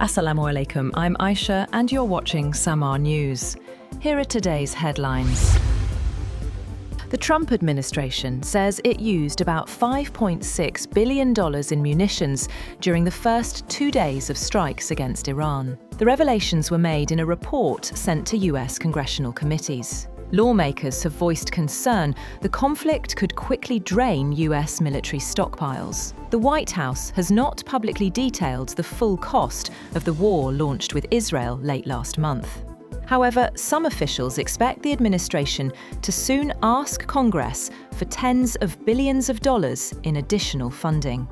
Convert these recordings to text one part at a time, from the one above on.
Assalamu alaikum, I'm Aisha and you're watching Samaa News. Here are today's headlines. The Trump administration says it used about $5.6 billion in munitions during the first 2 days of strikes against Iran. The revelations were made in a report sent to US congressional committees. Lawmakers have voiced concern the conflict could quickly drain US military stockpiles. The White House has not publicly detailed the full cost of the war launched with Israel late last month. However, some officials expect the administration to soon ask Congress for tens of billions of dollars in additional funding.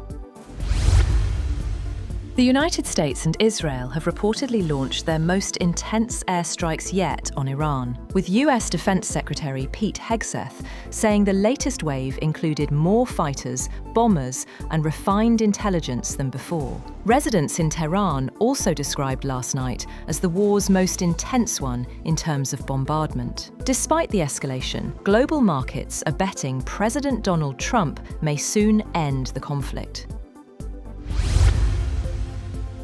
The United States and Israel have reportedly launched their most intense airstrikes yet on Iran, with US Defense Secretary Pete Hegseth saying the latest wave included more fighters, bombers, and refined intelligence than before. Residents in Tehran also described last night as the war's most intense one in terms of bombardment. Despite the escalation, global markets are betting President Donald Trump may soon end the conflict.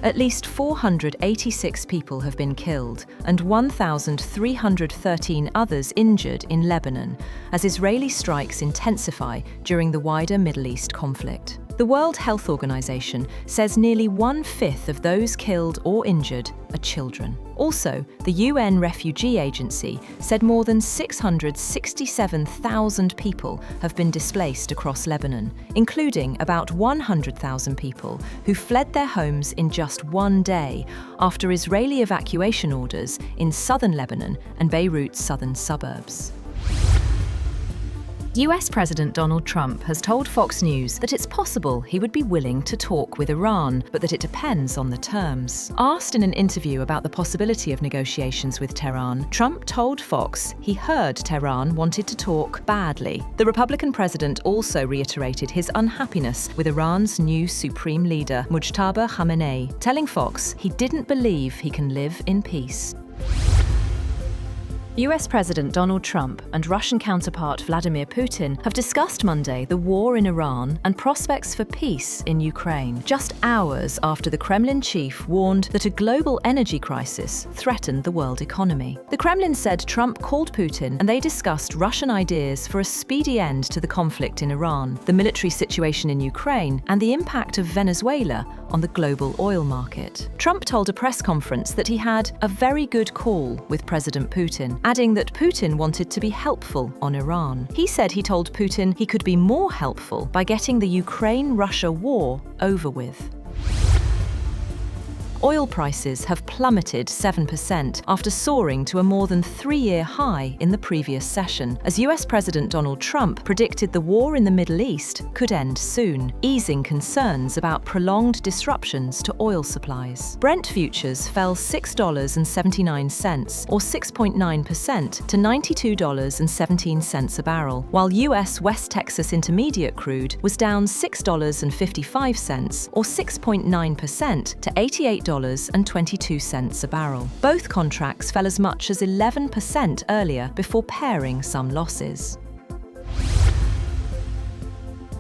At least 486 people have been killed and 1,313 others injured in Lebanon as Israeli strikes intensify during the wider Middle East conflict. The World Health Organization says nearly 1/5 of those killed or injured are children. Also, the UN Refugee Agency said more than 667,000 people have been displaced across Lebanon, including about 100,000 people who fled their homes in just one day after Israeli evacuation orders in southern Lebanon and Beirut's southern suburbs. US President Donald Trump has told Fox News that it's possible he would be willing to talk with Iran, but that it depends on the terms. Asked in an interview about the possibility of negotiations with Tehran, Trump told Fox he heard Tehran wanted to talk badly. The Republican president also reiterated his unhappiness with Iran's new supreme leader, Mujtaba Khamenei, telling Fox he didn't believe he can live in peace. US President Donald Trump and Russian counterpart Vladimir Putin have discussed Monday the war in Iran and prospects for peace in Ukraine, just hours after the Kremlin chief warned that a global energy crisis threatened the world economy. The Kremlin said Trump called Putin and they discussed Russian ideas for a speedy end to the conflict in Iran, the military situation in Ukraine, and the impact of Venezuela on the global oil market. Trump told a press conference that he had a very good call with President Putin, adding that Putin wanted to be helpful on Iran. He said he told Putin he could be more helpful by getting the Ukraine-Russia war over with. Oil prices have plummeted 7% after soaring to a more than 3-year high in the previous session, as US President Donald Trump predicted the war in the Middle East could end soon, easing concerns about prolonged disruptions to oil supplies. Brent futures fell $6.79, or 6.9%, to $92.17 a barrel, while US West Texas Intermediate crude was down $6.55, or 6.9%, to $88.22 a barrel. Both contracts fell as much as 11% earlier before pairing some losses.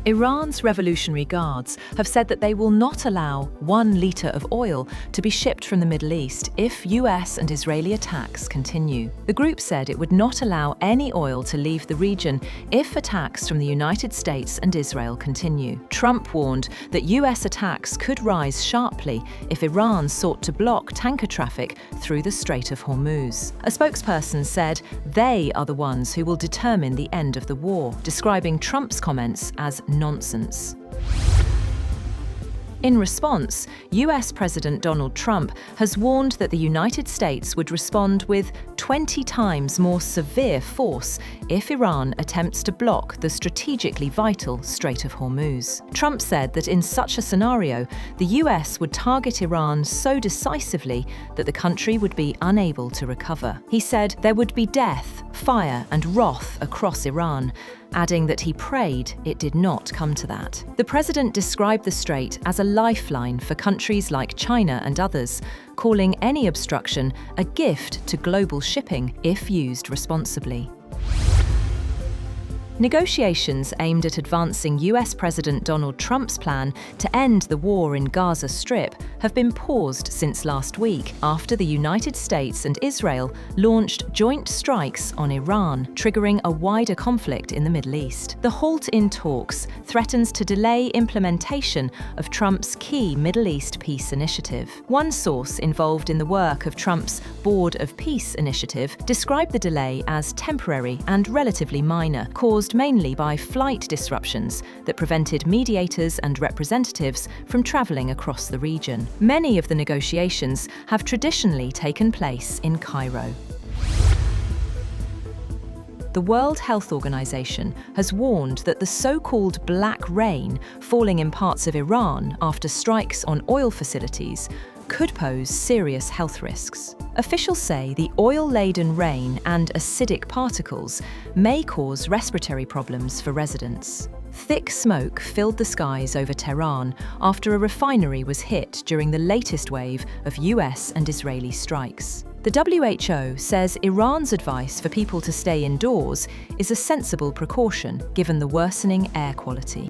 Iran's Revolutionary Guards have said that they will not allow 1 litre of oil to be shipped from the Middle East if US and Israeli attacks continue. The group said it would not allow any oil to leave the region if attacks from the United States and Israel continue. Trump warned that US attacks could rise sharply if Iran sought to block tanker traffic through the Strait of Hormuz. A spokesperson said they are the ones who will determine the end of the war, describing Trump's comments as nonsense. In response, US President Donald Trump has warned that the United States would respond with 20 times more severe force if Iran attempts to block the strategically vital Strait of Hormuz. Trump said that in such a scenario, the US would target Iran so decisively that the country would be unable to recover. He said there would be death, fire, and wrath across Iran, adding that he prayed it did not come to that. The president described the strait as a lifeline for countries like China and others, calling any obstruction a gift to global shipping if used responsibly. Negotiations aimed at advancing US President Donald Trump's plan to end the war in Gaza Strip have been paused since last week after the United States and Israel launched joint strikes on Iran, triggering a wider conflict in the Middle East. The halt in talks threatens to delay implementation of Trump's key Middle East peace initiative. One source involved in the work of Trump's Board of Peace initiative described the delay as temporary and relatively minor, caused mainly by flight disruptions that prevented mediators and representatives from travelling across the region. Many of the negotiations have traditionally taken place in Cairo. The World Health Organization has warned that the so-called black rain falling in parts of Iran after strikes on oil facilities could pose serious health risks. Officials say the oil-laden rain and acidic particles may cause respiratory problems for residents. Thick smoke filled the skies over Tehran after a refinery was hit during the latest wave of US and Israeli strikes. The WHO says Iran's advice for people to stay indoors is a sensible precaution given the worsening air quality.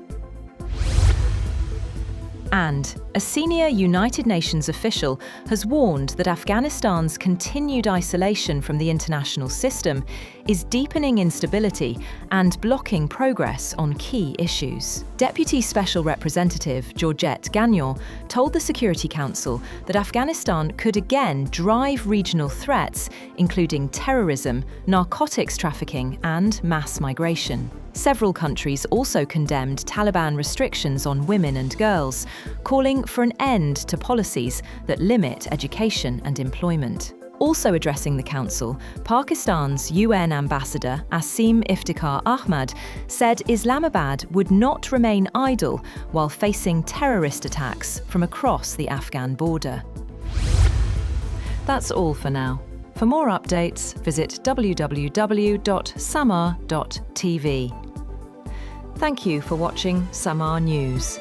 And a senior United Nations official has warned that Afghanistan's continued isolation from the international system is deepening instability and blocking progress on key issues. Deputy Special Representative Georgette Gagnon told the Security Council that Afghanistan could again drive regional threats, including terrorism, narcotics trafficking, and mass migration. Several countries also condemned Taliban restrictions on women and girls, calling for an end to policies that limit education and employment. Also addressing the Council, Pakistan's UN ambassador Asim Iftikhar Ahmad said Islamabad would not remain idle while facing terrorist attacks from across the Afghan border. That's all for now. For more updates, visit www.samaa.tv. Thank you for watching Samaa News.